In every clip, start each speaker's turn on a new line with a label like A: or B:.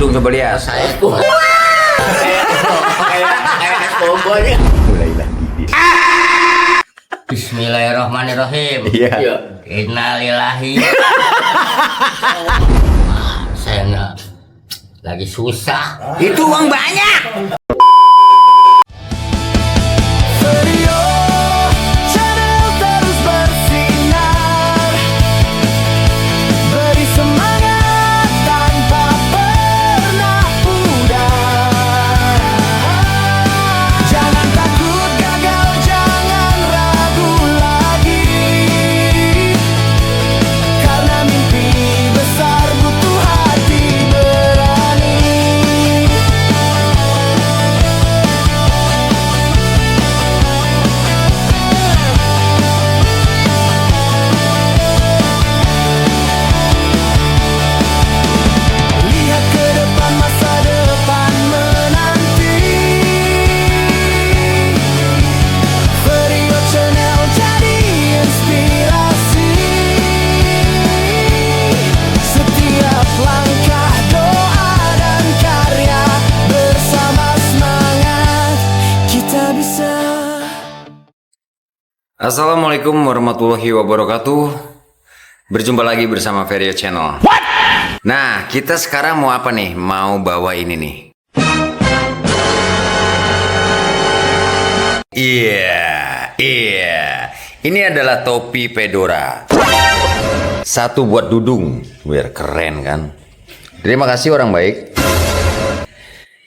A: Dudung coba lihat.
B: Saya tuh kayak kombonya.
C: Mulai lagi dia.
B: Bismillahirrahmanirrahim.
C: Iya.
B: Innalillahi. Saya lagi susah.
A: Itu uang banyak. Assalamualaikum warahmatullahi wabarakatuh. Berjumpa lagi bersama Vario Channel. Nah, kita sekarang mau apa nih? Mau bawa ini nih. Iya. Ini adalah topi fedora. Satu buat Dudung, biar keren kan. Terima kasih orang baik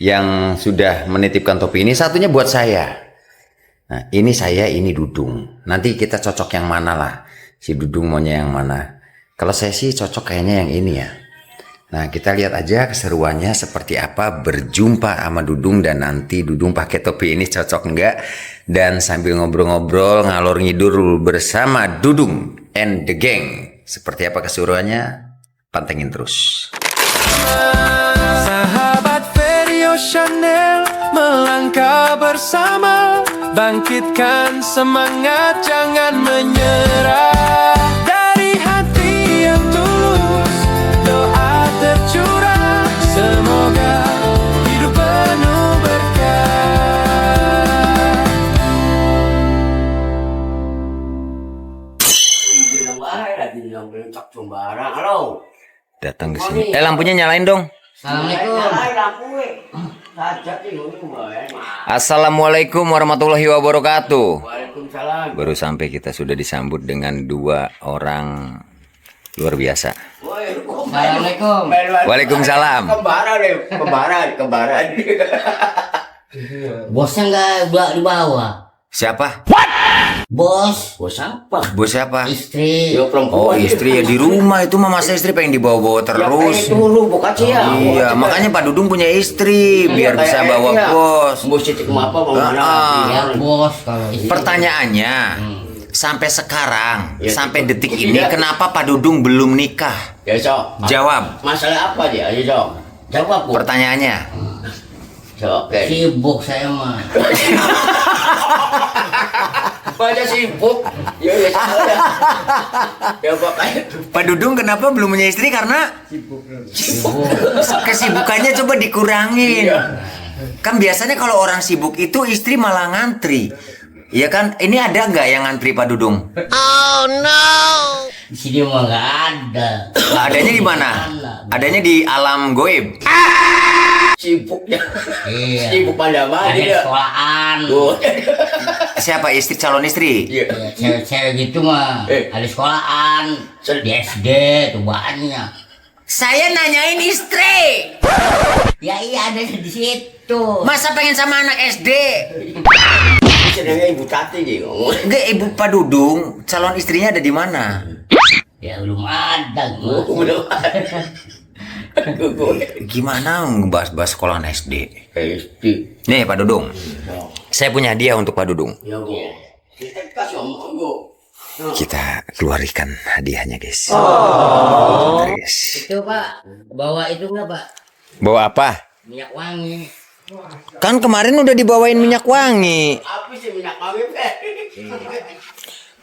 A: yang sudah menitipkan topi ini. Satunya buat saya. Nah, ini saya, ini Dudung. Nanti kita cocok yang mana lah. Si Dudung maunya yang mana. Kalau saya sih cocok kayaknya yang ini ya. Nah, kita lihat aja keseruannya seperti apa berjumpa sama Dudung. Dan nanti Dudung pakai topi ini cocok enggak. Dan sambil ngobrol-ngobrol ngalor ngidul bersama Dudung and the gang. Seperti apa keseruannya? Pantengin terus.
D: Sahabat Vario Channel melangkah bersama, bangkitkan semangat, jangan menyerah. Dari hati yang tulus, doa tercurah, semoga hidup penuh berkah.
A: Datang ke sini. Lampunya nyalain dong. Assalamualaikum warahmatullahi wabarakatuh.
B: Waalaikumsalam.
A: Baru sampai kita sudah disambut dengan dua orang luar biasa.
B: Assalamualaikum.
A: Waalaikumsalam.
C: Kembaran.
B: Bosnya nggak di bawah.
A: Siapa?
B: Bos apa?
A: Bos siapa?
B: Istri.
A: Oh, istri ya di rumah itu mah, masa istri pengen dibawa-bawa terus.
B: Dulu bukan sih ya.
A: Iya, makanya Pak Dudung punya istri biar bisa bawa bos.
B: Bos itu apa
A: Ya,
B: bos kalau istri.
A: Pertanyaannya, sampai sekarang, sampai detik ini, kenapa Pak Dudung belum nikah?
B: Ya, Sok.
A: Jawab.
B: Masalah apa dia? Ayo, Sok. Jawab, Bu.
A: Pertanyaannya.
B: Sok. Sibuk saya mah. Banyak sibuk. Ya. Ya,
A: Pak Dudung kenapa belum punya istri? Karena
B: sibuk.
A: kesibukannya coba dikurangin. Kan biasanya kalau orang sibuk itu istri malah ngantri. Iya kan? Ini ada nggak yang ngantri Pak Dudung?
B: Oh no. Di sini mah nggak ada.
A: Adanya di mana? Adanya di alam goib.
B: Sibuknya. Iya. Sibuk pada mana dia? Sekolahan.
A: Siapa istri, calon istri?
B: Iya. Cewek-cewek gitu mah. Ada sekolahan. Di SD tuh banyak.
A: Saya nanyain istri.
B: Ya iya ada di situ.
A: Masa pengen sama anak SD?
B: Sedangnya Ibu Tati gitu.
A: Enggak, Ibu Pak Dudung, calon istrinya ada di mana?
B: Ya belum ada. Belum ada.
A: Gimana ngebahas-bahas sekolahan SD?
B: SD.
A: Nih Pak Dudung, saya punya hadiah untuk Pak Dudung.
B: Ya Bu. Kita kasih omong Bu.
A: Kita keluarkan hadiahnya guys. Bentar, guys.
B: Itu Pak, bawa itu enggak Pak?
A: Bawa apa?
B: Minyak wangi.
A: Kan kemarin udah dibawain minyak wangi.
B: Apa sih minyak wangi Pak?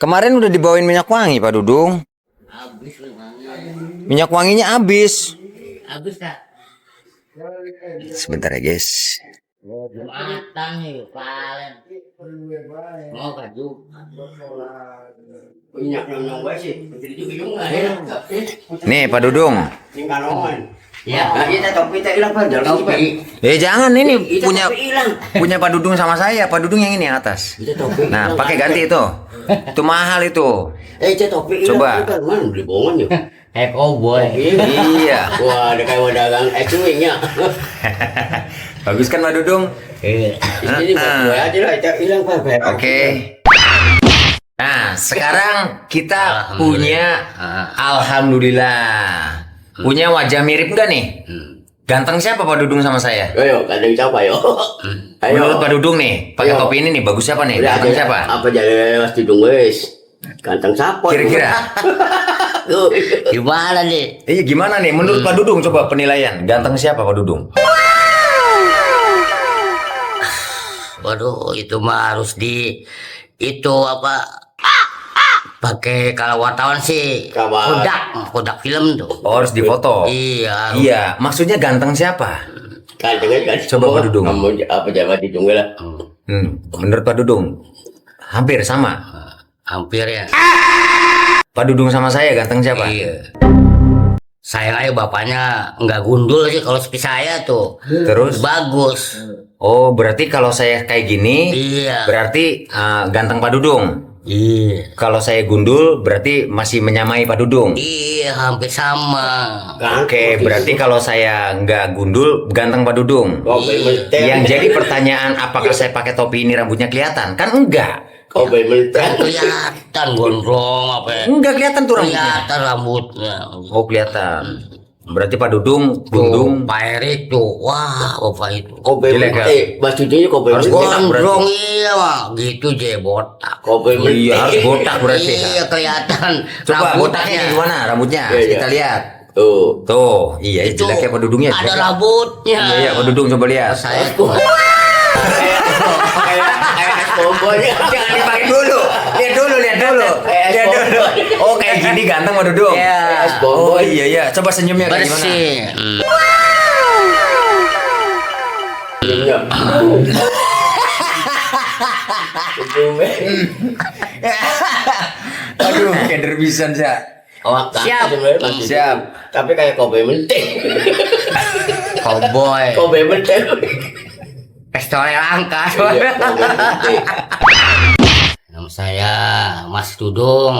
A: Kemarin udah dibawain minyak wangi Pak Dudung.
B: Habis wangi.
A: Minyak wanginya habis.
B: Habis Kak.
A: Sebentar ya guys.
B: Jumatan nih, kalian. Mau baju.
A: Nih Pak Dudung.
B: Ya, kita topi tak hilang Pak. Topi.
A: Jangan, ini punya Pak Dudung sama saya. Pak Dudung yang ini yang atas. Nah, pakai ganti itu. Itu mahal itu.
B: Topi.
A: Coba.
B: Mana beli bongan ya? Cowboy.
A: Iya.
B: Wah, ada kayak dagang wingnya.
A: Bagus kan Pak Dudung?
B: Ini buat gue aja lah, hilang Pak.
A: Oke. Nah, sekarang kita punya alhamdulillah. Punya wajah mirip enggak nih? Ganteng siapa Pak Dudung sama saya?
B: Ayo, ganteng siapa yo?
A: Menurut Pak Dudung nih, pakai topi ini nih bagus siapa nih? Ganteng siapa?
B: Apa jadi Mas Dudung wes? Ganteng siapa?
A: Kira-kira?
B: Gimana nih?
A: Iya gimana nih? Menurut Pak Dudung coba penilaian. Ganteng siapa Pak Dudung?
B: Waduh, itu mah harus itu apa? Pakai kalau wartawan sih Kodak film tuh.
A: Oh, harus difoto.
B: Iya.
A: Iya, maksudnya ganteng siapa?
B: Ganteng kan.
A: Coba Pak Dudung.
B: Kamu apa jabat Dudung lah?
A: Menurut Pak Dudung hampir sama.
B: Hampir ya.
A: Pak Dudung sama saya ganteng siapa?
B: Iya. Saya bapaknya nggak gundul sih kalau seperti saya tuh.
A: Terus?
B: Bagus.
A: Oh, berarti kalau saya kayak gini,
B: Iya.
A: berarti ganteng Pak Dudung.
B: Iya.
A: Kalau saya gundul, berarti masih menyamai Pak Dudung.
B: Iya, hampir sama.
A: Oke, berarti kalau saya nggak gundul, ganteng Pak Dudung. Yang jadi pertanyaan, apakah saya pakai topi ini rambutnya kelihatan? Kan enggak.
B: Kelihatan gondrong apa ya?
A: Enggak kelihatan tuh rambutnya.
B: Kelihatan rambutnya.
A: Oh, kelihatan. Berarti Pak Dudung gundung.
B: Pak Erik tuh, wah bapak itu.
A: Jelek ya?
B: Maksudnya
A: Harus botak berarti.
B: gondrong iya mah, gitu je botak.
A: Iya, harus botak berarti.
B: Iya kelihatan.
A: Coba botaknya gimana rambutnya? Kita lihat. Tuh, iya
B: Itu
A: jeleknya Pak Dudungnya.
B: ada
A: jelek.
B: rambutnya.
A: Iya, Pak Dudung coba lihat.
B: Saya
A: Jangan dipakai dulu. Lihat dulu. Lihat dulu. Oh, kayak gini ganteng Pak Dudung.
B: Iya.
A: Oh iya. Coba senyumnya kayak gimana?
B: bersih.
A: Aduh, keder pisan sih.
B: Siap.
A: Siap.
B: Tapi kayak cowboy menteng. Cowboy menteng. Pistolnya langka. Nama saya Mas Dudung.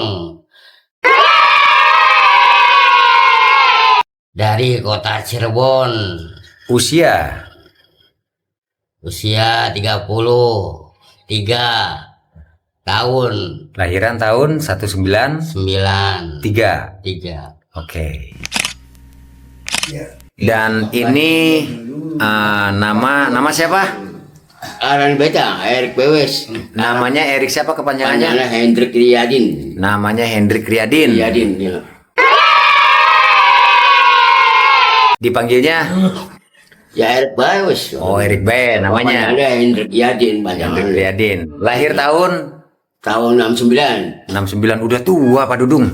B: Dari kota Cirebon.
A: Usia
B: 33 tahun.
A: lahiran tahun 1993.
B: 93.
A: Oke. Dan ini nama siapa?
B: Aran beta Erik Bewes.
A: Namanya Erik siapa kepanjangannya?
B: Namanya Hendrik Riyadin.
A: Namanya Hendrik Riyadin.
B: Riyadin ya.
A: Dipanggilnya?
B: Ya Erik Bewes.
A: Oh, Erik Bae namanya.
B: Ada Hendrik Riyadin panjangan.
A: Hendrik Riyadin. Lahir tahun
B: 69.
A: 69. Udah tua Pak Dudung.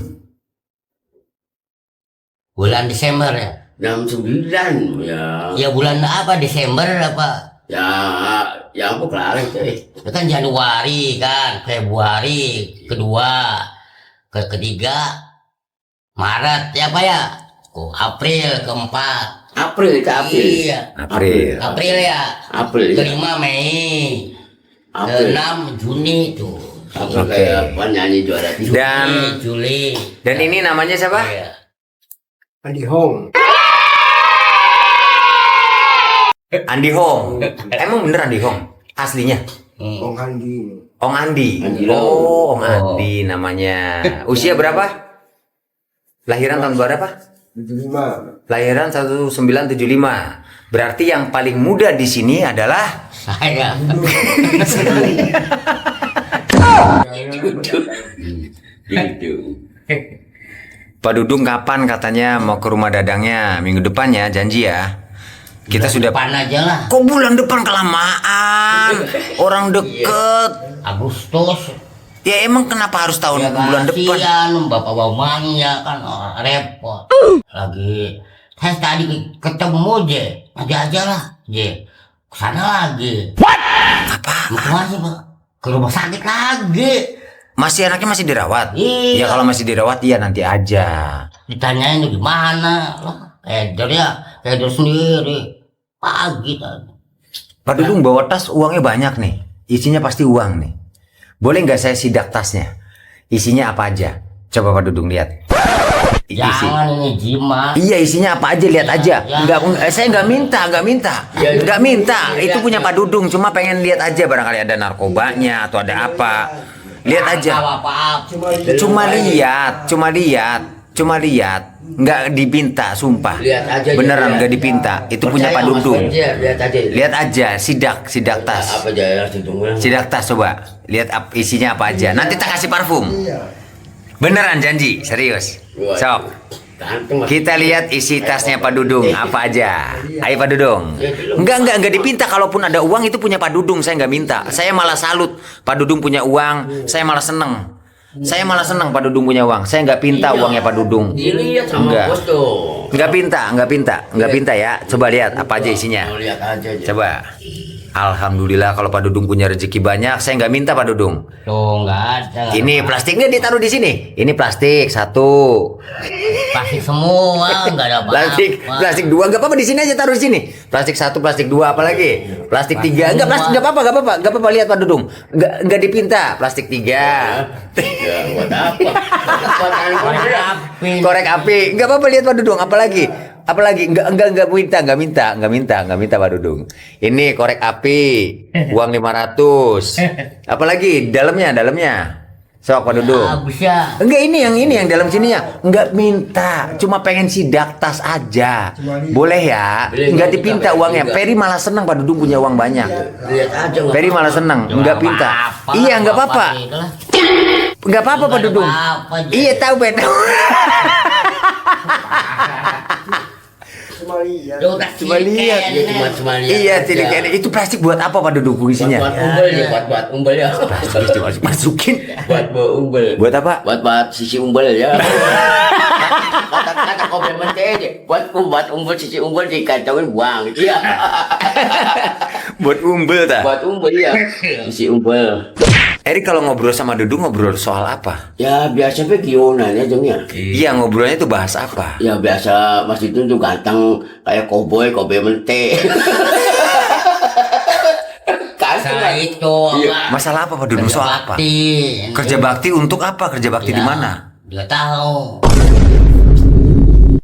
B: Bulan Desember ya. 69 ya. Ya bulan apa? Desember apa? Ya aku kelar itu. Itu kan Januari kan, Februari, kedua, ketiga, Maret ya apa ya? Oh, April keempat. April. Iya. April ya. April. Kelima Mei. Keenam Juni tuh.
A: Oke.
B: Penyanyi juara Juli.
A: Dan ini namanya siapa?
B: Iya.
C: Andi Hong.
A: Andi Hong. Emang bener Andi Hong? Aslinya?
C: Hong Andi.
A: Ong Andi.
B: Andi
A: Oh, Ong
B: Oh.
A: Andi namanya. Usia berapa? Lahiran tahun berapa?
C: 75.
A: Lahiran 1975. Berarti yang paling muda di sini adalah
B: Saya.
A: Pak Dudung. Kapan katanya mau ke rumah dadangnya? Minggu depan ya, janji ya. Kita sudah.
B: Depan aja lah.
A: Kok bulan depan kelamaan? Orang deket.
B: Agustus.
A: Ya emang kenapa harus tahun
B: Ya
A: bulan depan?
B: kasihan bapak mamanya kan repot. Lagi saya tadi ketemu aja Nanti aja lah, J. Kesana lagi.
A: Apa?
B: Mau kemana sih, Pak? Ke rumah sakit lagi.
A: Masih anaknya masih dirawat?
B: Iya.
A: Ya kalau masih dirawat ya nanti aja.
B: Ditanyain gimana? Lah, Edor ya, Edor sendiri. Pagi tadi.
A: Pak Dudung bawa tas uangnya banyak nih. Isinya pasti uang nih. Boleh nggak saya sidak tasnya? Isinya apa aja? Coba Pak Dudung lihat.
B: Jangan ini jimat.
A: Iya isinya apa aja lihat aja. Saya nggak minta. Nggak minta. Itu punya Pak Dudung. Cuma pengen lihat aja barangkali ada narkobanya atau ada apa. Lihat aja. Cuma lihat. Nggak dipinta, sumpah.
B: Lihat aja.
A: Beneran nggak dipinta. Itu punya Pak Dudung.
B: Lihat
A: Lihat aja.
B: aja.
A: Sidak tas.
B: Apa aja yang
A: Sidak tas coba. Lihat isinya apa aja. Nanti tak kasih parfum.
C: Iya.
A: Beneran janji, serius. Sok. Kita lihat isi tasnya Pak Dudung apa aja. Ayo Pak Dudung. Enggak dipinta. Kalaupun ada uang itu punya Pak Dudung, saya nggak minta. Saya malah salut. Pak Dudung punya uang, saya malah seneng. Saya malah seneng Pak Dudung punya uang. Saya nggak pinta uangnya Pak Dudung.
B: Dilihat sama
A: Enggak.
B: bos tuh.
A: Nggak pinta ya. Coba lihat apa aja isinya.
B: Lihat aja.
A: Coba. Alhamdulillah kalau Pak Dudung punya rezeki banyak, saya nggak minta Pak Dudung.
B: Tuh nggak ada.
A: Ini plastiknya ditaruh di sini. Ini plastik satu.
B: Plastik semua, nggak ada apa-apa.
A: Plastik dua, nggak apa-apa di sini aja taruh di sini. Plastik satu, plastik dua, apalagi plastik tiga, nggak apa-apa lihat Pak Dudung, nggak dipinta plastik tiga.
B: Ya, buat apa?
A: Korek api, nggak apa-apa lihat Pak Dudung, apalagi nggak minta Pak Dudung. Ini korek api, uang 500. Apalagi dalamnya. Sok Pak Dudung.
B: Ya.
A: Enggak ini yang dalam sininya. Enggak minta, cuma pengen sidak tas aja. Boleh ya? Enggak dipinta uangnya. Peri malah senang Pak Dudung punya uang banyak.
B: Lihat aja.
A: Peri malah senang, enggak pinta. Iya, enggak apa-apa. Enggak apa-apa Pak Dudung. Iya tahu Pak. Cuma lihat. Iya, tidak. Itu plastik buat apa Pak Dudung isinya?
B: Buat umbel ya.
A: Plastik masukin.
B: Buat umbel.
A: Buat apa?
B: Buat sisi umbel ya. Kata komplemente aja. Buat umbel sisi umbel dikacauin buang. Iya.
A: Buat umbel ta?
B: Buat umbel ya. Sisi umbel.
A: Eri kalau ngobrol sama Dudung ngobrol soal apa?
B: Ya biasa begituan aja dong ya.
A: Iya ngobrolnya itu bahas apa?
B: Ya biasa Mas itu tuh ganteng kayak koboi mente. Masalah itu
A: masalah apa Pak Dudung? Soal apa? Kerja bakti untuk apa? Kerja bakti di mana?
B: Dia tahu.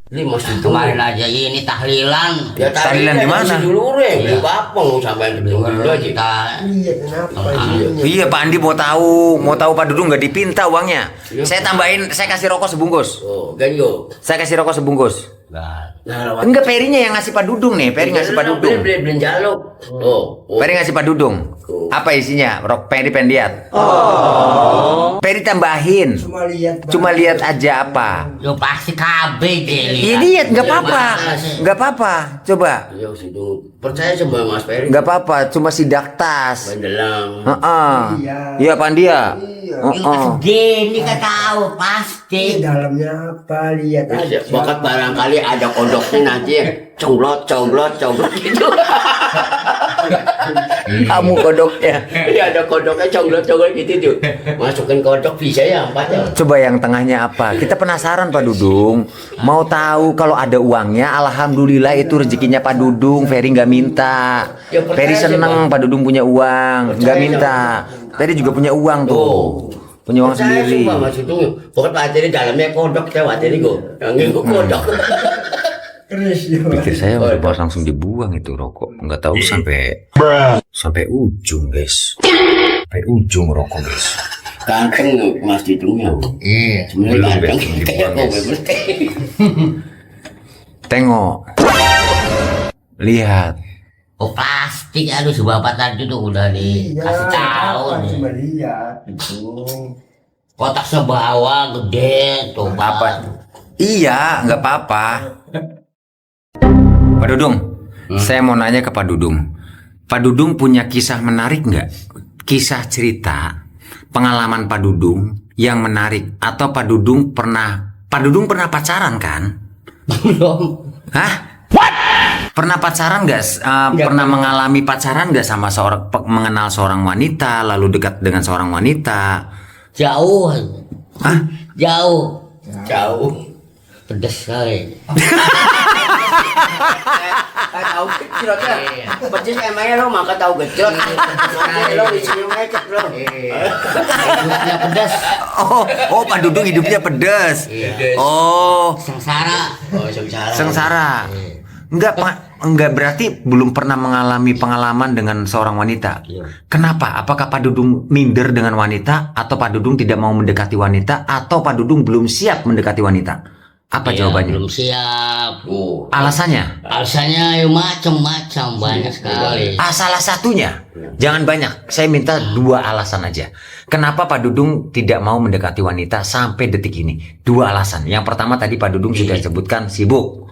B: Ini Mas itu kemarin aja ini tahlilan. Ya
A: tahlilan di mana?
B: Dulu di Bapong sampai dulu aja.
C: Iya, kenapa?
A: Iya Pak Andi mau tahu Pak Dudung nggak dipinta uangnya. Saya tambahin, saya kasih rokok sebungkus.
B: Oh, ganyo.
A: Saya kasih rokok sebungkus.
B: Nah,
A: enggak Perinya yang ngasih Pak Dudung nih. Peri ngasih Pak Dudung.
B: Beli jaluk. Oh.
A: Peri ngasih Pak Dudung. Apa isinya? Rok Peri pendiat. Peri tambahin. Cuma lihat aja apa.
B: Yo pasti KB deh.
A: Iya lihat nggak apa-apa. Coba.
B: Ya sudah percaya sama Mas Peri.
A: Nggak apa-apa. Cuma sidak tas.
B: Mendelang.
A: Iya Pandia.
B: Gini kan tahu pasti.
C: Dalamnya apa? Lihat aja.
B: Bakat barangkali ada kodoknya nanti comblot gitu.
A: Kamu kodoknya.
B: Iya ada kodoknya comblot gitu tuh. Masukin kodok bisa ya 4 ya.
A: Coba yang tengahnya apa? Kita penasaran Pak Dudung. Mau tahu kalau ada uangnya. Alhamdulillah itu rezekinya Pak Dudung. Ferry nggak minta. Ferry seneng Pak Dudung punya uang. Nggak minta. Tadi juga punya uang tuh. Punya uang sendiri.
B: Pokoknya Pak Tiri dalamnya kodok saya Pak Tiri kok. Yang kodok.
A: Pikir saya pas langsung dibuang itu rokok. Nggak tahu sampai ujung guys. Sampai ujung rokok guys.
B: Ganteng Mas Didungnya. Iya. Sebenarnya ganteng.
A: Tengok. Lihat.
B: Oh plastik aduh si bapak tadi tuh udah dikasih tahu nih.
C: Cuma lihat itu.
B: Kotak sebawa gede tuh
A: Apa? Iya, nggak apa-apa. Pak Dudung, saya mau nanya ke Pak Dudung. Pak Dudung punya kisah menarik nggak? Kisah cerita pengalaman Pak Dudung yang menarik atau Pak Dudung pernah pacaran kan?
B: belum.
A: Hah? What? Pernah pacaran nggak? Pernah mengalami pacaran nggak sama seorang, mengenal seorang wanita, lalu dekat dengan seorang wanita?
B: Jauh.
A: Hah?
B: Jauh.
C: Jauh.
B: Pedes sekali.
C: Tahu gejrot ya. Pedes emangnya lo makan tahu gejrot. Nanti lo di sini ngecek lo.
B: Hidupnya pedes.
A: Oh, Pak Dudung hidupnya pedas. Oh,
B: Sengsara.
C: Oh, sengsara.
A: sengsara. Enggak, Pak. Enggak, berarti belum pernah mengalami pengalaman dengan seorang wanita. Kenapa? Apakah Pak Dudung minder dengan wanita, atau Pak Dudung tidak mau mendekati wanita, atau Pak Dudung belum siap mendekati wanita? Apa jawabannya?
B: Belum siap.
A: Alasannya?
B: Alasannya ya macam-macam, banyak sekali.
A: Salah satunya, jangan banyak. Saya minta 2 alasan aja. Kenapa Pak Dudung tidak mau mendekati wanita sampai detik ini? 2 alasan. Yang pertama tadi Pak Dudung sudah sebutkan sibuk.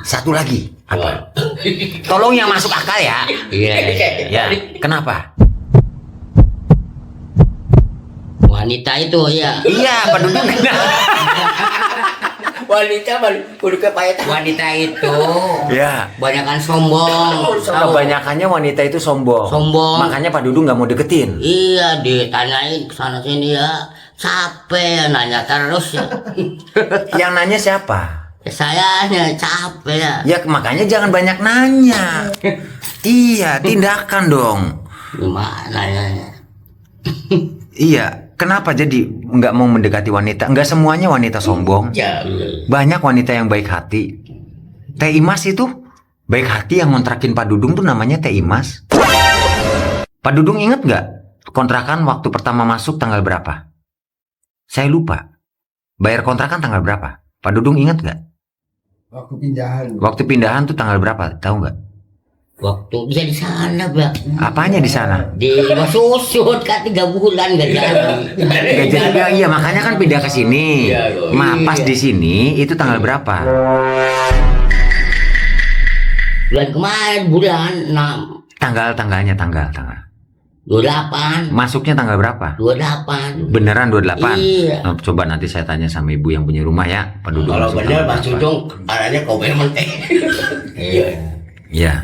A: Satu lagi, apa? Tolong yang masuk akal ya.
B: Iya.
A: Ya, kenapa?
B: Wanita itu ya.
A: Iya, Pak Dudung.
C: Wanita kudu kepayat.
B: Wanita itu
A: Ya.
B: banyakan sombong. Tahu?
A: Kebanyakannya wanita itu sombong.
B: Sombong.
A: Makanya Pak Dudung nggak mau deketin.
B: Iya, ditanyain kesana sini ya. Capek nanya terus ya.
A: Yang nanya siapa?
B: Sayanya capek ya.
A: Ya makanya jangan banyak nanya. Iya, tindakan dong.
B: Gimana ya?
A: Iya, kenapa jadi nggak mau mendekati wanita? Nggak semuanya wanita sombong.
C: Ya.
A: Banyak wanita yang baik hati. Teh Imas itu baik hati, yang ngontrakin Pak Dudung tuh namanya Teh Imas. Pak Dudung inget nggak kontrakan waktu pertama masuk tanggal berapa? Saya lupa. Bayar kontrakan tanggal berapa? Pak Dudung inget nggak?
C: Waktu pindahan.
A: Waktu pindahan tuh tanggal berapa? Tahu nggak?
B: Waktu dia di sana, Pak.
A: Apanya di sana?
B: Di rumah susut kan 3 bulan gak jadi.
A: Gak jadi. Ya, iya, makanya kan pindah ke sini. Pas di sini itu tanggal berapa?
B: Bulan kemarin bulan 6.
A: Tanggalnya tanggal.
B: 28.
A: Masuknya tanggal berapa?
B: 28.
A: Beneran 28?
B: Iya.
A: Nah, coba nanti saya tanya sama ibu yang punya rumah ya, Pak Dudung.
C: Kalau
A: masuk
C: bener
A: tanggal
C: Mas
A: berapa?
C: Dudung arahnya kau menteh. Iya.
A: Iya.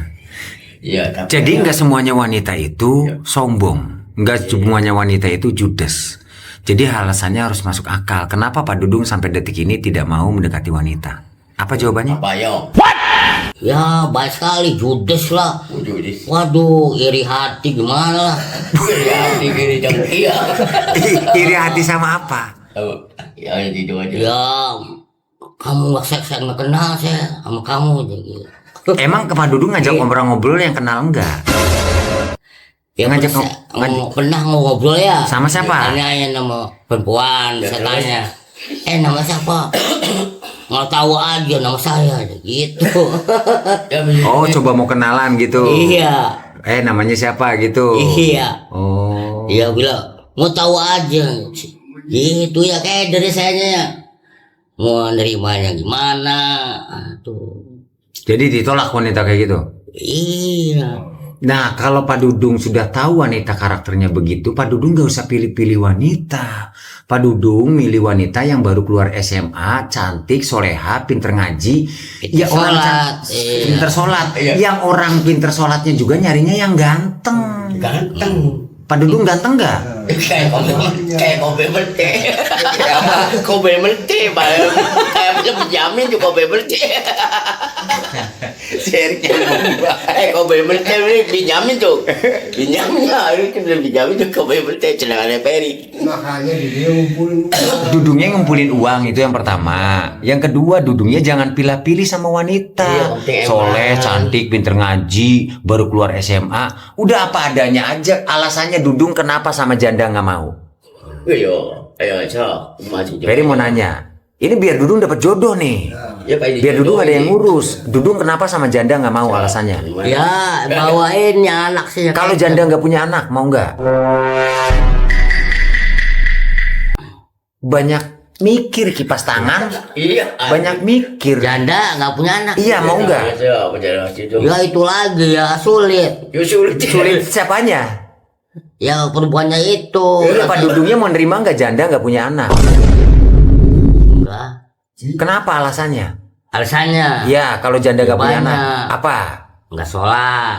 C: Iya, tapi
A: Jadi nggak semuanya wanita itu sombong, nggak semuanya wanita itu judes. Jadi alasannya harus masuk akal. Kenapa Pak Dudung sampai detik ini tidak mau mendekati wanita? Apa jawabannya?
C: apa yo?
B: Ya baik sekali, judes lah.
C: Judis.
B: Waduh, iri hati gimana lah.
C: Ya, digini jam iya.
A: Iri hati sama apa?
C: Ya, itu aja.
B: Ya, kamu saya nggak kenal saya sama kamu. Gitu.
A: Emang ke Pak Dudung ngajak ngobrol-ngobrol yang kenal enggak?
B: Ya
A: Ngajak
B: pernah ngobrol ya.
A: Sama siapa?
B: Tanyain nama perempuan, saya tanya. Nama siapa? Nggak tahu aja nama saya, gitu.
A: Oh, coba mau kenalan gitu.
B: Iya.
A: Namanya siapa gitu?
B: Iya.
A: Oh.
B: Iya bilang, mau tahu aja. Gitu ya, kayak dari sayanya. Mau nerimanya gimana? Tuh.
A: Jadi ditolak wanita kayak gitu?
B: Iya.
A: Nah, kalau Pak Dudung sudah tahu wanita karakternya begitu, Pak Dudung gak usah pilih-pilih wanita. Pak Dudung milih wanita yang baru keluar SMA, cantik, soleha, pinter ngaji.
B: Pinter sholat.
A: Pinter sholat. Yang orang pinter sholatnya juga nyarinya yang ganteng.
C: Ganteng.
A: Pak Dudung ganteng gak?
C: Kayak kobe menteh. Kobe menteh, Pak. Kayak bisa berjamin tuh kobe menteh. Kobe menteh ini pinjamin tuh. Pinjamnya, ini kan bisa pinjamin tuh kobe menteh cenangannya Peri.
E: Makanya dia ngumpulin
A: Dudungnya ngumpulin uang, itu yang pertama. Yang kedua, Dudungnya jangan pilih-pilih sama wanita.
C: Iya, penting
A: Soleh,
C: emang.
A: cantik, pinter ngaji, baru keluar SMA. Udah apa adanya aja. Alasannya Dudung kenapa sama janda nggak mau?
C: Ayo, cok. Masih
A: Ferry mau nanya. Ini biar Dudung dapat jodoh nih.
C: Ya, Pak,
A: Biar Dudung ada yang ngurus. Dudung kenapa sama janda nggak mau alasannya?
B: Ya, bawain ya anak sih.
A: Kalau janda nggak punya anak, mau nggak? Banyak mikir kipas tangan.
C: Iya.
A: Banyak mikir.
B: Janda nggak punya anak.
A: Iya, mau nggak?
B: Ya itu lagi ya sulit.
A: Sulit siapanya?
B: Ya perempuannya itu.
A: Iya, Pak Dudungnya mau nerima nggak janda nggak punya anak?
B: Enggak.
A: Kenapa alasannya?
B: Alasannya.
A: Ya, kalau janda nggak punya
B: Banyak.
A: anak, apa?
B: nggak sholat.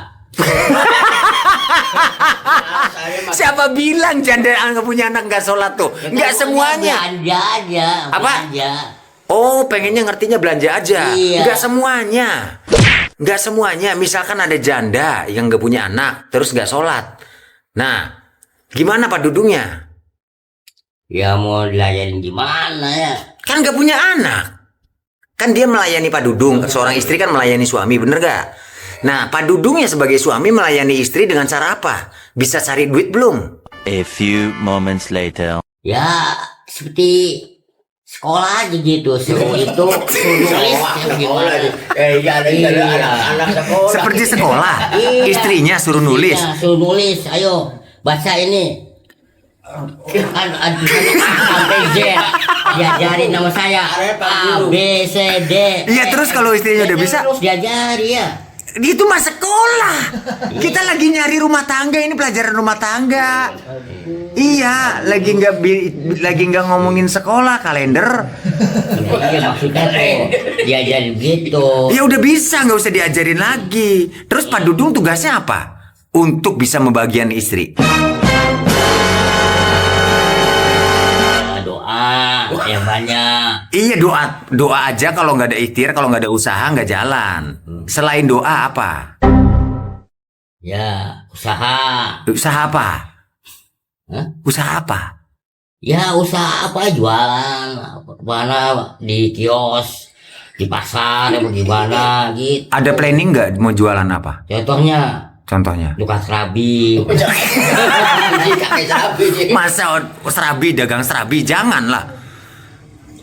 A: Siapa bilang janda nggak punya anak nggak sholat tuh? Nggak semuanya.
B: Belanja aja.
A: Apa?
B: Belanja.
A: Oh, pengennya ngertinya belanja aja.
B: Iya.
A: Nggak semuanya. Nggak semuanya. Misalkan ada janda yang nggak punya anak, terus nggak sholat. Nah, gimana Pak Dudungnya?
B: Ya mau dilayanin gimana ya?
A: Kan nggak punya anak. Kan dia melayani Pak Dudung. Seorang istri kan melayani suami, bener gak? Nah, Pak Dudungnya sebagai suami melayani istri dengan cara apa? Bisa cari duit belum?
F: A few moments later.
B: Ya seperti sekolah aja gitu. Suruh itu suruh nulis ya gimana?
C: Iya, ada anak sekolah.
A: Seperti sekolah.
B: Iya.
A: Istrinya suruh nulis.
B: Iya, suruh nulis. Ayo baca ini. Kan sampai Z. Diajarin nama saya. A B C D.
A: Iya, terus kalau istrinya udah bisa,
B: Terus diajari ya.
A: itu mah sekolah. Kita lagi nyari rumah tangga, ini pelajaran rumah tangga. Iya, lagi nggak ngomongin sekolah, kalender.
B: Iya maksudnya tuh diajarin gitu.
A: Ya udah bisa, nggak usah diajarin lagi. Terus Pak Dudung tugasnya apa? Untuk bisa membagian istri.
B: Ya, doa yang banyak.
A: Iya, doa aja. Kalau nggak ada ikhtiar, kalau nggak ada usaha nggak jalan. Selain doa apa?
B: Ya usaha.
A: Usaha apa?
B: Hah?
A: Usaha apa?
B: Ya usaha apa, jualan mana di kios, di pasar, apa gimana gitu.
A: Ada planning nggak mau jualan apa?
B: Contohnya tukang serabi.
A: Masa serabi, dagang serabi, janganlah.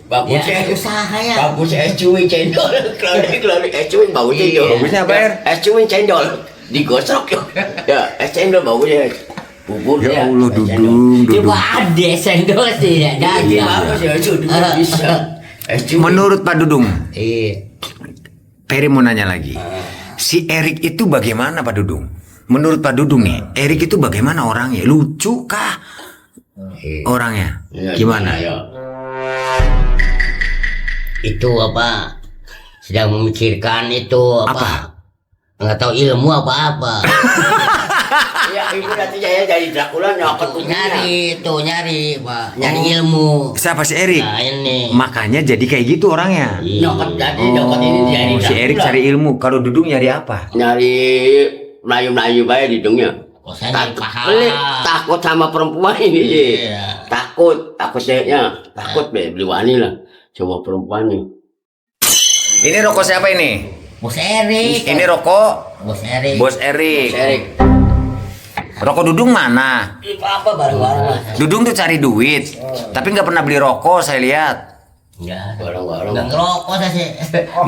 C: Bagus
B: Ya
C: ya.
B: usaha ya.
C: Bagus es cuing cendol. Kalau es cuing bagusnya
B: Iya.
C: yo.
A: Bagusnya apa, Er?
C: Es cuing cendol digosok yo. Ya, es cendol bagusnya. Bubur
A: Ya
C: ya.
A: Allah,
C: es cendol.
A: Dudung.
B: Coba ada sendok sih ya,
C: Iya,
B: dagang.
C: bagus ya, sudah bisa. Es cuing.
A: Menurut Pak Dudung,
B: Iya.
A: Peri mau nanya lagi. Si Erik itu bagaimana Pak Dudung? Menurut Pak Dudung nih, Erik itu bagaimana orangnya? Lucu kah orangnya?
C: Iya,
A: Gimana?
C: iya.
B: Itu apa? Sedang memikirkan itu apa? Nggak tahu ilmu apa-apa.
C: Ya, ibu nanti saya dari Dracula nyokot
B: Nyari Pak. Nyari ilmu.
A: Siapa si Erik?
B: Nah ini.
A: Makanya jadi kayak gitu orangnya.
C: Nyokot jadi nyokot ini jadi
A: Oh, si Erik cari ilmu. Kalau Dudung nyari apa?
C: nyari melayu-melayu baik di hidungnya.
B: Oh, saya nyari
C: Pelit,
B: pahala.
C: takut sama perempuan ini sih.
B: Iya.
C: Takut saya takut beli wani lah. Coba perempuan nih.
A: Ini rokok siapa ini?
B: Bos Erik.
A: Ini rokok
B: Bos Erik.
A: Bos Erik.
C: Erik.
A: Rokok Dudung mana?
B: Itu apa bareng-bareng?
A: Dudung tuh cari duit, tapi nggak pernah beli rokok, saya lihat.
B: Ya.
C: Barang-barang.
B: Nggak ngerokok saya sih.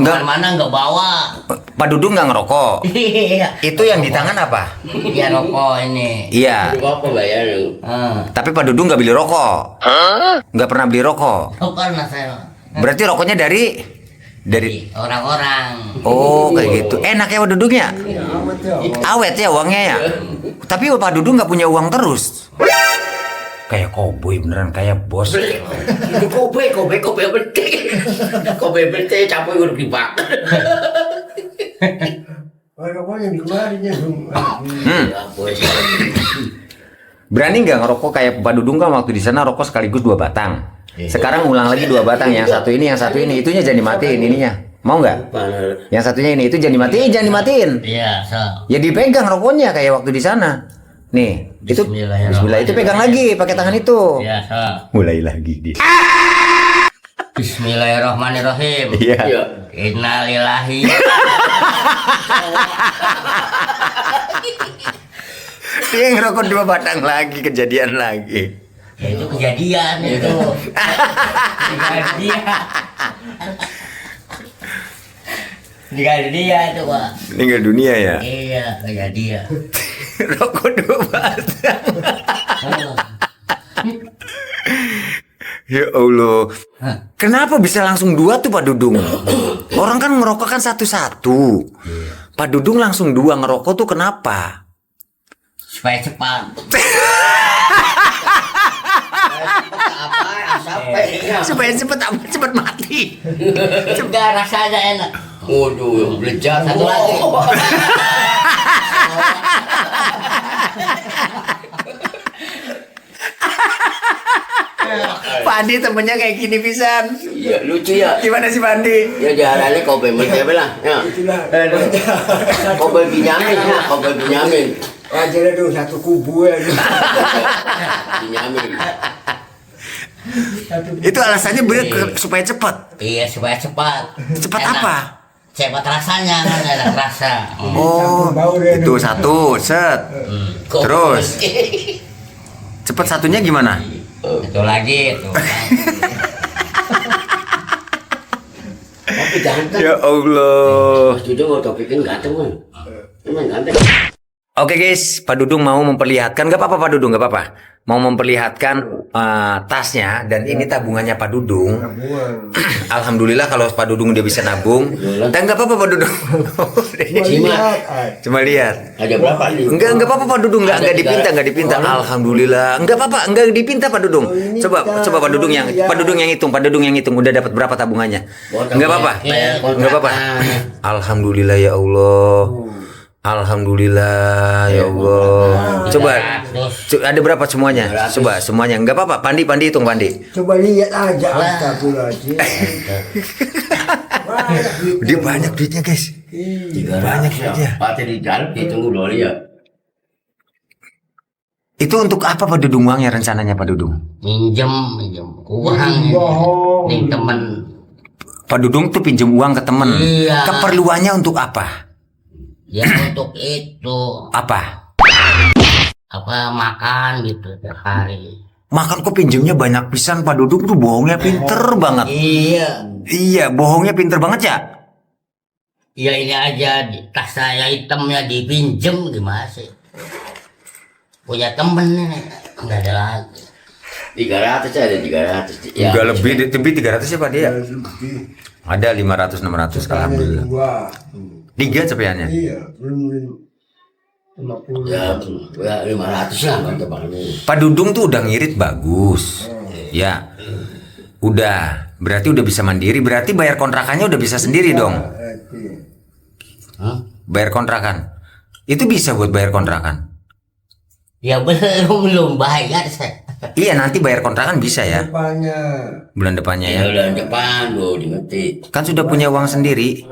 A: Nggak.
B: Mana nggak bawa.
A: Pak Dudung nggak ngerokok.
B: Iya.
A: Itu yang di tangan apa?
B: Iya rokok ini.
A: Iya.
C: Apa bayar?
A: Tapi Pak Dudung nggak beli rokok. Nggak pernah beli rokok.
B: Oh pernah saya.
A: Berarti rokoknya dari
B: Orang-orang.
A: Oh, kayak gitu. Enak ya Pak Dudung ya?
E: Amat ya.
A: Awet ya uangnya ya. Tapi Pak Dudung nggak punya uang terus. Kayak koboi beneran, kayak bos.
C: Itu kobe berhenti. Kobe berhenti capek udah dibakar.
E: Rokoknya dikeluarinnya dong.
A: Berani nggak ngerokok kayak Pak Dudung kan waktu di sana rokok sekaligus 2 batang. Sekarang ulang lagi 2 batang, yang satu ini, itunya jangan dimatiin ininya. Mau nggak? Yang satunya ini, itu jangan dimatiin, jangan dimatiin.
B: Iya, so.
A: Ya dipegang rokoknya kayak waktu di sana. Nih, itu
B: Bismillahirrahmanirrahim.
A: Bismillah itu pegang lagi pakai tangan itu.
B: Iya, so.
A: Mulai lagi dia.
B: Bismillahirrahmanirrahim.
A: Iya.
C: Iya.
B: Innalillahi.
A: Dia ngerokok 2 batang lagi, kejadian lagi.
B: Ya, itu kejadian itu. Kejadian. Meninggal dia itu Pak.
A: Meninggal dunia ya.
B: Iya, kejadian.
A: Rokok 2 batang. Ya Allah. Kenapa bisa langsung 2 tuh Pak Dudung? Orang kan ngerokok kan satu-satu. Pak Dudung langsung 2 ngerokok tuh kenapa?
B: Supaya cepat.
C: Sampai
A: Supaya cepet mati.
B: Juga rasanya enak.
C: Waduh, yang belajar
B: Satu lagi.
A: Pandi temennya kayak gini pisan.
C: Iya, lucu ya.
A: Gimana sih Pandi?
C: Ya diarahnya Kobe Melty lah. Ya.
E: Itulah.
C: Kobe Binyamin ya, Kobe Binyamin.
E: Ajalah dong satu kubu ya.
C: Binyamin.
A: Itu alasannya bener supaya cepat.
B: Iya supaya cepat.
A: Cepat
B: Enak.
A: apa?
B: Cepat rasanya kan enak rasa.
A: Oh, itu satu, set.
C: Kobe
A: Terus?
C: Melty.
A: Cepat satunya gimana?
B: Itu lagi itu.
C: Tapi ganteng.
A: Ya Allah.
C: Mas Dudung mau topikin ganteng kan? Emang ganteng.
A: Oke guys, Pak Dudung mau memperlihatkan, nggak apa-apa Pak Dudung, nggak apa-apa. Mau memperlihatkan tasnya dan ini tabungannya Pak Dudung.
E: Tabungan.
A: Alhamdulillah kalau Pak Dudung udah bisa nabung. Dan nggak apa-apa Pak Dudung. Cuma lihat.
C: Ada berapa nih?
A: Enggak apa-apa Pak Dudung, enggak dipinta. Alhamdulillah. Enggak apa-apa, enggak dipinta Pak Dudung. Coba Pak Dudung yang hitung, udah dapat berapa tabungannya. Enggak apa-apa. Enggak apa-apa. Alhamdulillah ya Allah. Alhamdulillah ya Allah. Coba ada berapa semuanya? Coba semuanya. Enggak apa-apa. Pandi hitung Pandi.
E: Coba lihat aja. Astagfirullahaladzim.
A: Dia banyak duitnya guys. Banyak duitnya.
C: Pati di jalan ditunggu dulu ya.
A: Itu untuk apa Pak Dudung uangnya rencananya Pak Dudung?
B: minjem uang
E: Bohong.
B: nih temen.
A: Pak Dudung tuh pinjam uang ke temen.
B: Iya.
A: Keperluannya untuk apa?
B: Ya untuk itu
A: Apa?
B: makan gitu tiap hari.
A: Makan kok pinjemnya banyak pisan Pak Dudung tuh bohongnya pinter banget.
B: Iya.
A: Iya, bohongnya pinter banget ya.
B: Ya ini aja tas saya hitamnya dipinjem gimana sih? Punya temen nih, nggak ada lagi.
C: 300 aja ada 300. Ya.
A: Enggak lebih 300 ya Pak dia. Ada 500 600 alhamdulillah.
E: Dua.
A: 3 cepeannya.
E: Iya, belum 50.
C: Ya, 500 lah kan tebangannya.
A: Pak Dudung tuh udah ngirit bagus. Ya. Udah, berarti udah bisa mandiri, berarti bayar kontrakannya udah bisa sendiri dong.
B: Hah?
A: Bayar kontrakan. Itu bisa buat bayar kontrakan.
B: Ya belum bayar saya.
A: Iya, nanti bayar kontrakan bisa ya.
E: Depannya.
A: Bulan depannya
C: Ya
A: ya.
C: udah depan lo dimentik.
A: Kan sudah punya uang sendiri.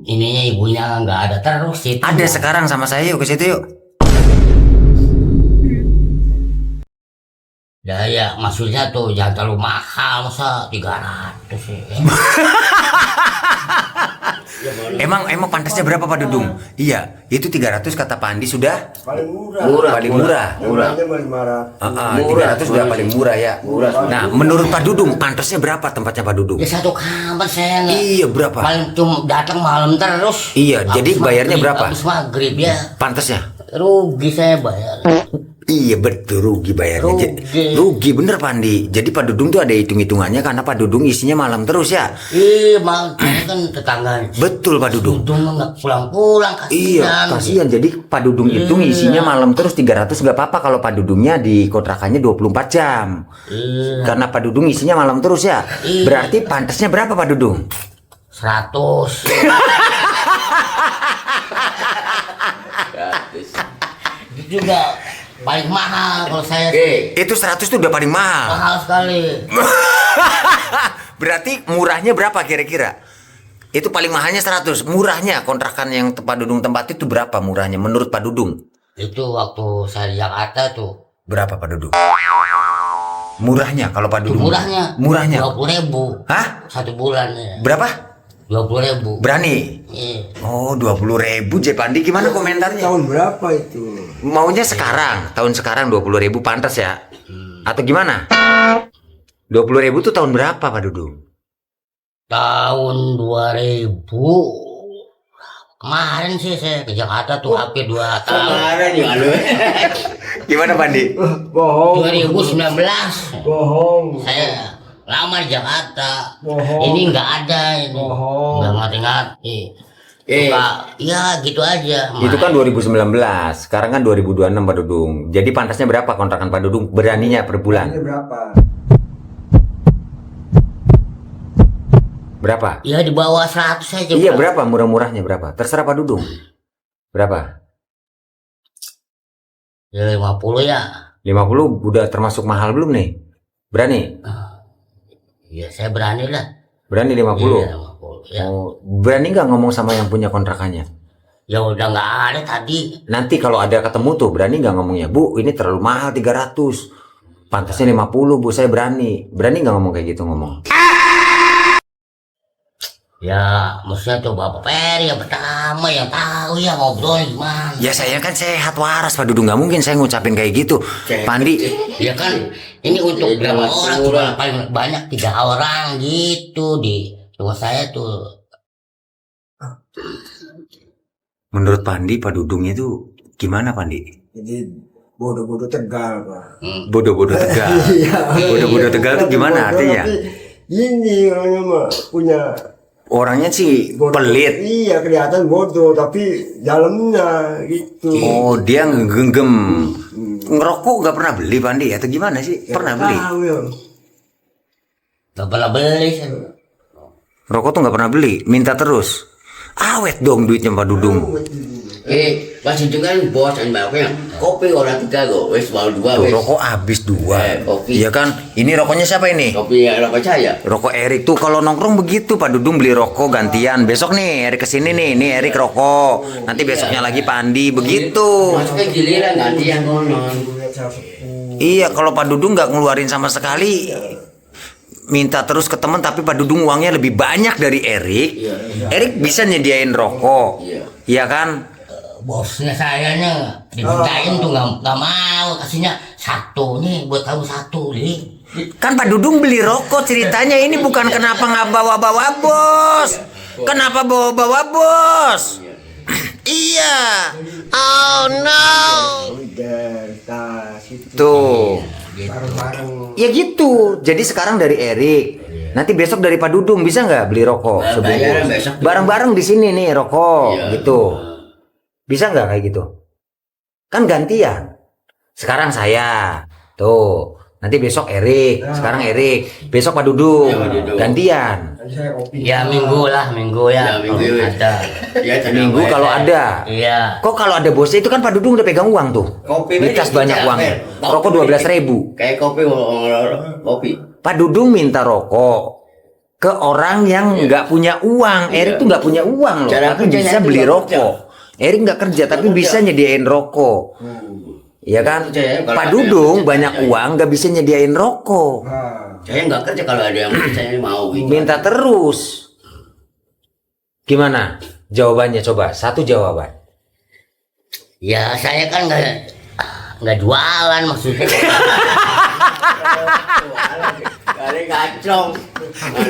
B: Ininya ibunya nggak ada terus itu.
A: Ada sekarang sama saya, yuk ke situ yuk.
B: Ya maksudnya tuh jangan terlalu mahal masa 300 sih.
A: Emang pantasnya berapa Pak Dudung? Iya, itu 300 kata Pandi sudah
E: Paling murah.
A: paling murah.
C: Murah.
E: Murah.
A: 300 sudah paling murah ya. Nah, menurut Pak Dudung pantasnya berapa tempatnya Pak Dudung?
B: Ya satu kamar saya nggak.
A: Iya, berapa?
B: Paling cuma datang malam terus.
A: Iya, jadi bayarnya berapa?
B: Habis maghrib ya.
A: Pantasnya?
B: Rugi saya bayar.
A: Iya betul, rugi bayarnya.
B: Rugi.
A: Rugi bener Pandi. Jadi Pak Dudung tuh ada hitung-hitungannya karena Pak Dudung isinya malam terus ya.
B: Iya, makanya kan tetangga.
A: Betul Pak Dudung.
B: Dudung nggak pulang-pulang
A: Iya,
B: kasihan.
A: kasihan. Jadi Pak Dudung hitung isinya malam terus 300 nggak apa-apa kalau Pak Dudungnya di kontrakannya 24 jam.
B: Iya.
A: Karena Pak Dudung isinya malam terus ya.
B: Iya.
A: Berarti pantasnya berapa Pak Dudung?
B: 100. Itu juga paling mahal kalau saya.
C: Oke.
A: Itu 100 tuh udah paling mahal.
B: Mahal sekali.
A: Berarti murahnya berapa kira-kira? Itu paling mahalnya 100. Murahnya kontrakan yang Pak Dudung tempat itu berapa murahnya menurut Pak Dudung?
B: Itu waktu saya di Jakarta tuh.
A: Berapa Pak Dudung? Murahnya kalau Pak Dudung. Murahnya.
B: 20.000.
A: Hah?
B: 1 bulan ya.
A: Berapa?
B: 20.000.
A: Berani?
B: Iya.
A: Oh, 20.000 Jepandi gimana komentarnya?
E: Tahun berapa itu?
A: Maunya sekarang, tahun sekarang 20.000 pantas ya? Atau gimana? 20.000 tuh tahun berapa Pak Dudung?
B: Tahun 2000. Kemarin sih saya ke Jakarta tuh hampir 2 tahun.
C: Kemarin ya lu.
A: Gimana Pandi?
E: Bohong.
B: 2019.
E: Bohong.
B: Saya lama di Jakarta.
E: Bohong.
B: Ini nggak ada ini.
E: Bohong.
B: Nggak ngerti-ngerti. Ya gitu aja.
A: Itu kan 2019, sekarang kan 2026 Pak Dudung. Jadi pantasnya berapa kontrakan Pak Dudung? Beraninya per bulan?
E: Ini berapa?
A: Berapa?
B: Ya di bawah 100 aja.
A: Iya,
B: Bang.
A: berapa murah-murahnya berapa? Terserah Pak Dudung. Berapa?
B: Ya 50 ya.
A: 50 udah termasuk mahal belum nih? Berani?
B: Ya saya berani lah.
A: Berani 50?
B: Iya 50 ya.
A: Oh, berani nggak ngomong sama yang punya kontrakannya?
B: Ya udah nggak ada tadi.
A: Nanti kalau ada ketemu tuh, berani nggak ngomongnya? Bu, ini terlalu mahal 300. Pantasnya 50, Bu, saya berani. Berani nggak ngomong kayak gitu ngomong?
B: Ya maksudnya coba Pak Peri yang pertama yang tahu ya ngobrol gimana.
A: Ya saya kan sehat waras Pak Dudung, nggak mungkin saya ngucapin kayak gitu. Pandi,
B: Ya kan ini untuk berapa orang cuma paling banyak 3 orang gitu di rumah saya tuh.
A: menurut Pandi Pak Dudung itu gimana Pandi?
E: Jadi bodoh-bodoh Tegal, Pak.
A: Bodoh-bodoh Tegal.
E: Iya.
A: Bodoh-bodoh Tegal itu gimana
E: Bodoh,
A: artinya?
E: tapi ini orangnya mah punya
A: Orangnya sih
E: bodoh.
A: pelit.
E: Iya, kelihatan bodoh tapi dalamnya gitu.
A: Oh, dia ngegenggam. Ngerokok nggak pernah beli Pandi atau gimana sih? Pernah beli?
E: Tahu ya.
B: Gak pernah beli saya.
A: Rokok tuh nggak pernah beli, minta terus. Awet dong duitnya Pak Dudung.
C: Masih dengan bos dan bapaknya kopi orang 3 kok, wes mau 2
A: Tuh,
C: wes.
A: rokok habis 2.
C: Kopi.
A: Iya kan? Ini rokoknya siapa ini?
C: Kopi yang apa saya?
A: Rokok Erik tuh kalau nongkrong begitu Pak Dudung beli rokok gantian. Besok nih Erik kesini nih, nih Erik rokok. Nanti besoknya lagi Pandi begitu.
C: Masuknya giliran ganti yang konon.
A: Iya, kalau Pak Dudung nggak ngeluarin sama sekali, minta terus ke temen, tapi Pak Dudung uangnya lebih banyak dari Erik. Erik bisa nyediain rokok, iya kan?
B: Bosnya sayanya dimintain tuh nggak mau, kasihnya 1 nih buat kamu 1 nih.
A: Kan Pak Dudung beli rokok ceritanya ini bukan kenapa nggak bawa-bawa bos. Kenapa bawa-bawa bos? Iya. Oh no.
E: Udah, tas itu.
A: Tuh.
E: Bareng-bareng.
A: Ya gitu. Jadi sekarang dari Erik. Nanti besok dari Pak Dudung bisa nggak beli rokok
C: Bayaran
A: sebungkus?
C: besok.
A: Bareng-bareng di sini nih rokok
C: Iya.
A: gitu. Bisa nggak kayak gitu? Kan gantian. Sekarang saya. Tuh. Nanti besok Erik. Sekarang Erik. Besok Pak Dudung.
C: Iya, Pak Dudung.
A: Gantian.
E: Tadi saya kopi.
B: Ya minggu ya.
C: Ya, minggu
B: Kalau
C: ya.
B: ada.
C: Ya,
A: Minggu kalau ada.
B: Iya.
A: Kok kalau ada bosnya itu kan Pak Dudung udah pegang uang tuh.
C: Kopi
A: Di tas banyak uangnya. Rokok 12.000.
C: Kayak kopi.
A: Pak Dudung minta rokok ke orang yang nggak punya uang. Erik tuh nggak punya uang loh,
C: Cara
A: tapi
C: kerjanya
A: bisa
C: itu
A: beli
C: nggak
A: rokok. Erik nggak kerja tapi bisa nyediain rokok. Iya kan?
C: Kerja ya, kalau
A: Pak
C: ada
A: Dudung
C: yang kerja,
A: banyak
C: ya.
A: uang nggak bisa nyediain rokok.
C: Saya nggak kerja kalau ada yang saya mau gitu.
A: Minta terus. Gimana? Jawabannya coba satu jawaban.
B: Ya saya kan nggak jualan maksudnya.
C: Kali ngacong.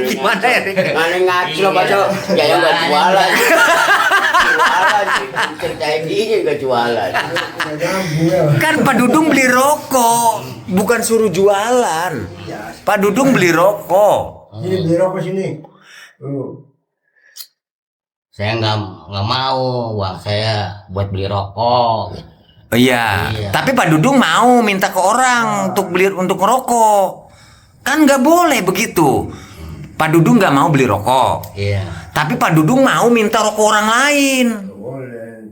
A: Gimana ya?
C: Kali ngacong atau saya nggak jualan. Jualan sih. Kayak gini nggak jualan.
A: Kan Pak Dudung beli rokok, bukan suruh jualan. Pak Dudung beli rokok.
E: Ini beli rokok sini.
B: Saya nggak mau uang saya buat beli rokok.
A: Iya,
B: Iya.
A: tapi Pak Dudung mau minta ke orang untuk beli untuk ngerokok. Kan nggak boleh begitu. Pak Dudung nggak mau beli rokok,
B: Iya.
A: tapi Pak Dudung mau minta rokok orang lain.
E: Boleh.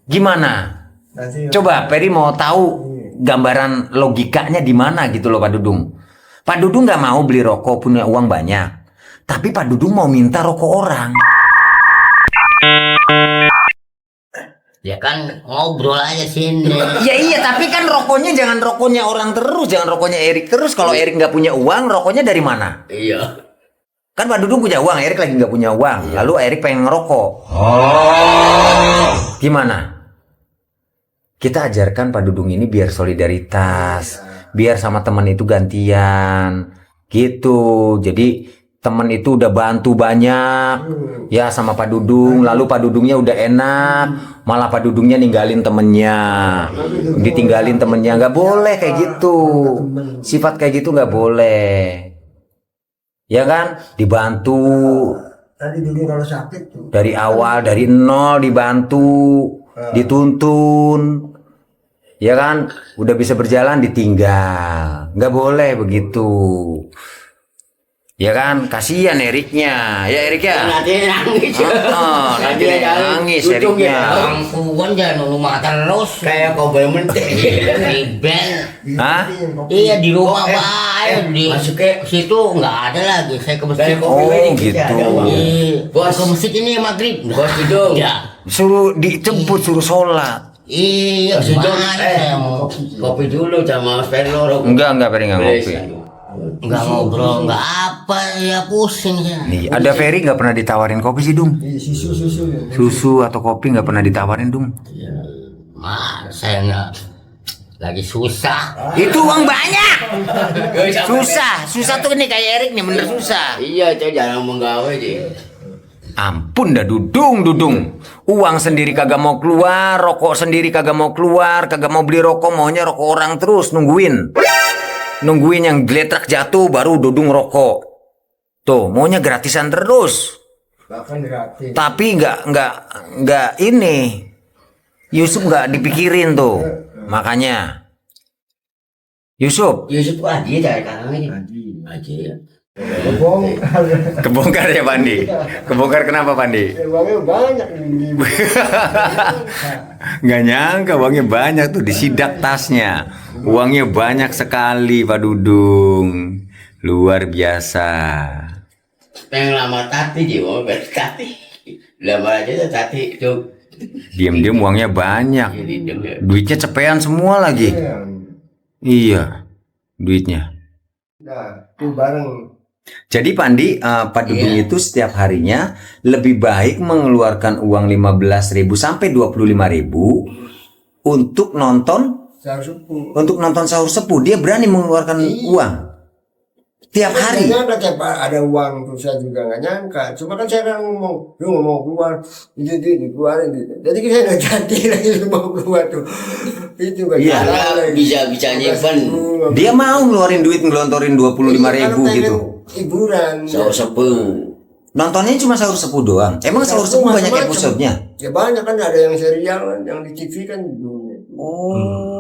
A: Gimana?
E: Nanti
A: Coba Peri mau tahu gambaran logikanya di mana gitu loh Pak Dudung. Pak Dudung nggak mau beli rokok, punya uang banyak, tapi Pak Dudung mau minta rokok orang.
B: Ya kan ngobrol aja sini.
A: Ya iya, tapi kan rokoknya jangan rokoknya orang terus, jangan rokoknya Erik terus. Kalau Erik nggak punya uang, rokoknya dari mana?
C: Iya.
A: Kan Pak Dudung punya uang, Erik lagi nggak punya uang. Lalu Erik pengen ngerokok. Gimana? Kita ajarkan Pak Dudung ini biar solidaritas, biar sama teman itu gantian, gitu. Jadi teman itu udah bantu banyak, ya sama Pak Dudung. Lalu Pak Dudungnya udah enak, malah Pak Dudungnya ninggalin temennya, ditinggalin temennya. Nggak boleh kayak gitu. Sifat kayak gitu nggak boleh. Ya kan? Dibantu
E: tadi dulu kalau sakit tuh.
A: dari awal, dari nol dibantu, dituntun. Ya kan? Udah bisa berjalan ditinggal. Nggak boleh begitu. Ya kan, kasihan Eriknya. Ya Erik ya.
C: Nanti nangis.
A: Nanti nangis Eriknya.
B: Perempuan jangan rumah terus.
C: Kayak kobe menteh.
B: Ribet.
A: Hah?
B: Iya di rumah baik di
C: Masuknya
B: situ nggak ada lagi. Saya ke masjid.
A: Oh gitu.
B: Bos ke masjid ini maghrib.
C: Bos Dudung.
B: Ya.
A: Suruh dijemput, suruh sholat.
B: Iya.
C: Bos Dudung.
B: Gimana saya mau
C: Kopi dulu sama Sperlo.
A: Enggak Ferry nggak ngopi.
B: nggak ngobrol nggak apa ya pusing ya.
A: Nih, ada Ferry nggak pernah ditawarin kopi sih, Dung?
E: Susu.
A: Susu atau kopi nggak pernah ditawarin, Dung?
B: Saya nggak lagi susah.
A: Itu uang banyak. Susah tuh nih kayak Erik nih, bener susah.
C: Iya, saya jarang menggawe sih.
A: Ampun dah Dudung. Uang sendiri kagak mau keluar, rokok sendiri kagak mau keluar, kagak mau beli rokok, maunya rokok orang terus nungguin yang gletrak jatuh baru Dudung rokok. Tuh, maunya gratisan terus.
E: Bahkan gratis.
A: Tapi nggak ini. Yusuf nggak dipikirin tuh. Makanya Yusuf
C: Aji dari kanan aja. Aji ya.
A: kebongkar ya Pandi. Kebongkar kenapa Pandi?
E: Uangnya banyak nih.
A: Nggak nyangka uangnya banyak tuh, disidak tasnya. Uangnya banyak sekali Pak Dudung. Luar biasa.
C: Pengen lamar Tati sih, mau berkati. Lamar aja tuh Tati tuh.
A: Diam-diam uangnya banyak. Duitnya cepean semua lagi. Iya, duitnya.
E: Nah, itu bareng.
A: Jadi Pandi, Pak Dudung itu setiap harinya lebih baik mengeluarkan uang 15.000 sampai 25.000 untuk nonton sahur sepuh. Dia berani mengeluarkan uang tiap hari.
E: Saya nyangka tiap ada uang tuh, saya juga nggak nyangka. Cuma kan saya kan ngomong, lu ngomong keluar, itu dikeluarin gitu. Jadi saya nggak jadi lagi mau keluar tuh. Itu kan
C: Bisa nyimpen.
A: Dia mau ngeluarin duit, ngelontorin 25.000 gitu.
E: Hiburan.
C: Sahur sepuh.
A: Nontonnya cuma sahur sepuh doang. Emang sahur sepuh banyak episodenya?
E: Ya banyak kan, ada yang serial kan, yang di TV kan.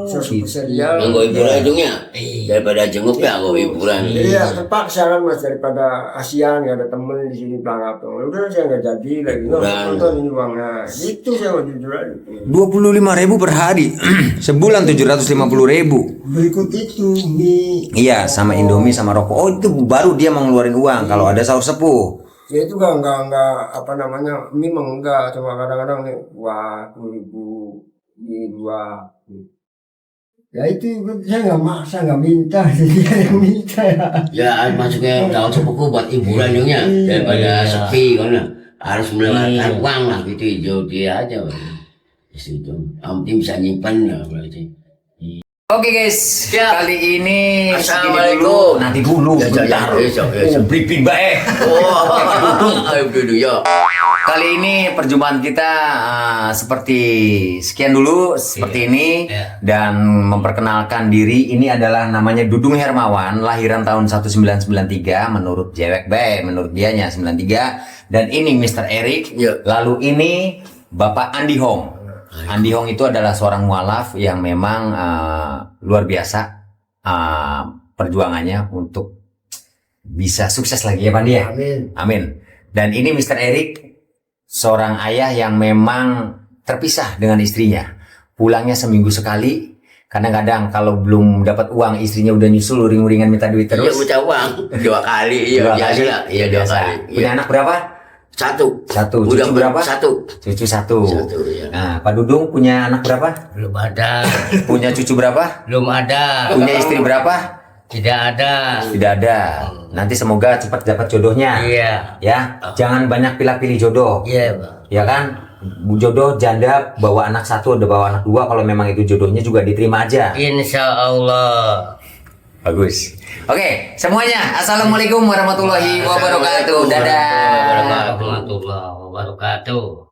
E: Serial.
C: Anggo hiburan hidungnya. Daripada jenguk ya anggo hiburan.
E: Iya, terpaksa kan Mas, daripada ASEAN nggak ada temen di sini pelangap. Udah saya nggak jadi lagi. Nonton ini uangnya. Itu saya mau jujur aja.
A: 25.000 per hari. Sebulan 750.000.
E: Berikut itu mie.
A: Iya, sama Indomie sama rokok. Oh, itu baru dia mau ngeluarin uang kalau ada sahur sepuh.
E: Ya itu enggak apa namanya, mie mah enggak, cuma kadang-kadang nih wah 10.000 di 2. Ya itu saya nggak maksa, nggak minta, dia yang minta ya.
C: Ya masuknya tahun sepuku buat hiburan hidungnya. Daripada sepi kan harus melewatkan uang lah gitu. Hijau dia aja. Itu penting bisa nyimpan ya berarti.
A: Oke guys, kali ini
C: Assalamualaikum.
A: Nanti dulu bentar. Briefing baik.
C: Duduk ya.
A: Kali ini perjumpaan kita seperti sekian dulu, seperti ini. Dan memperkenalkan diri, ini adalah namanya Dudung Hermawan, lahiran tahun 1993 menurut Jewek Bay, menurut dianya 93. Dan ini Mr. Erik. Lalu ini Bapak Andi Hong. Andi Hong itu adalah seorang mualaf yang memang luar biasa perjuangannya untuk bisa sukses lagi ya Pandi ya. Amin. Dan ini Mr. Erik, seorang ayah yang memang terpisah dengan istrinya. Pulangnya seminggu sekali. Kadang-kadang kalau belum dapat uang, istrinya udah nyusul uring-uringan minta duit terus.
C: Iya, minta uang 2 kali. Iya, biasa. Iya, 2 kali.
A: Punya anak berapa?
C: Satu.
A: Cucu berapa? Cucu satu.
C: Ya.
A: Nah, Pak Dudung punya anak berapa?
B: Belum ada.
A: Punya cucu berapa?
B: Belum ada.
A: Punya istri berapa?
B: Tidak ada.
A: Tidak ada. Nanti semoga cepat dapat jodohnya.
B: Iya.
A: Ya, jangan banyak pilih-pilih jodoh.
B: Iya, Bang.
A: Ya kan? Jodoh janda bawa anak 1, ada bawa anak 2, kalau memang itu jodohnya juga diterima aja.
B: Insya Allah.
A: Bagus. Oke, semuanya. Assalamualaikum warahmatullahi wabarakatuh. Dadah.
B: Warahmatullahi wabarakatuh.